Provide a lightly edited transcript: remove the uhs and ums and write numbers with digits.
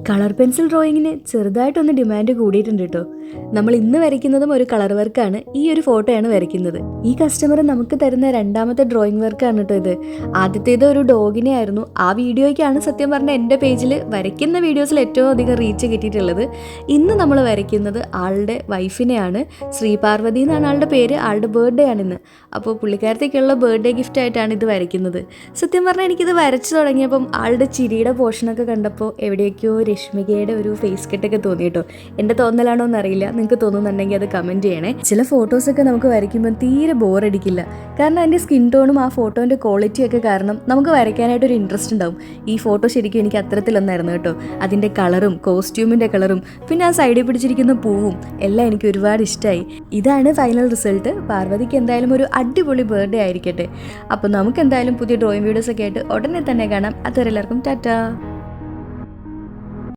Colour pencil ഡ്രോയിങ്ങിന് ചെറുതായിട്ടൊന്ന് demand കൂടിയിട്ടുണ്ട് കേട്ടോ. നമ്മൾ ഇന്ന് വരയ്ക്കുന്നതും ഒരു കളർ വർക്കാണ്. ഈ ഒരു ഫോട്ടോയാണ് വരയ്ക്കുന്നത്. ഈ കസ്റ്റമർ നമുക്ക് തരുന്ന രണ്ടാമത്തെ ഡ്രോയിങ് വർക്കാണ് കേട്ടോ ഇത്. ആദ്യത്തേത് ഒരു ഡോഗിനെ ആയിരുന്നു. ആ വീഡിയോയ്ക്കാണ് സത്യം പറഞ്ഞാൽ എൻ്റെ പേജിൽ വരയ്ക്കുന്ന വീഡിയോസിൽ ഏറ്റവും അധികം റീച്ച് കിട്ടിയിട്ടുള്ളത്. ഇന്ന് നമ്മൾ വരയ്ക്കുന്നത് ആളുടെ വൈഫിനെയാണ്. ശ്രീപാർവതി എന്നാണ് ആളുടെ പേര്. ആളുടെ ബർത്ത്ഡേ ആണിന്ന്. അപ്പോൾ പുള്ളിക്കാരത്തേക്കുള്ള ബർത്ത്ഡേ ഗിഫ്റ്റ് ആയിട്ടാണ് ഇത് വരയ്ക്കുന്നത്. സത്യം പറഞ്ഞാൽ എനിക്കിത് വരച്ചു തുടങ്ങിയപ്പം ആളുടെ ചിരിയുടെ പോർഷനൊക്കെ കണ്ടപ്പോൾ എവിടേക്കോ രശ്മികയുടെ ഒരു ഫേസ് കെട്ടൊക്കെ തോന്നി കേട്ടോ. എൻ്റെ തോന്നലാണോ എന്നറിയില്ല. നിങ്ങൾക്ക് തോന്നുന്നുണ്ടെങ്കിൽ അത് കമൻറ്റ് ചെയ്യണേ. ചില ഫോട്ടോസൊക്കെ നമുക്ക് വരയ്ക്കുമ്പോൾ തീരെ ബോറടിക്കില്ല. കാരണം അതിൻ്റെ സ്കിൻ ടോണും ആ ഫോട്ടോൻ്റെ ക്വാളിറ്റിയൊക്കെ കാരണം നമുക്ക് വരയ്ക്കാനായിട്ടൊരു ഇൻട്രസ്റ്റ് ഉണ്ടാവും. ഈ ഫോട്ടോ ശരിക്കും എനിക്ക് അത്തരത്തിലൊന്നായിരുന്നു കേട്ടോ. അതിൻ്റെ കളറും കോസ്റ്റ്യൂമിൻ്റെ കളറും പിന്നെ ആ സൈഡിൽ പിടിച്ചിരിക്കുന്ന പൂവും എല്ലാം എനിക്ക് ഒരുപാട് ഇഷ്ടമായി. ഇതാണ് ഫൈനൽ റിസൾട്ട്. പാർവതിക്ക് എന്തായാലും ഒരു അടിപൊളി ബർത്ത്ഡേ ആയിരിക്കട്ടെ. അപ്പോൾ നമുക്ക് എന്തായാലും പുതിയ ഡ്രോയിങ് വീഡിയോസൊക്കെ ആയിട്ട് ഉടനെ തന്നെ കാണാം. അതുവരെ എല്ലാവർക്കും ടാറ്റാ.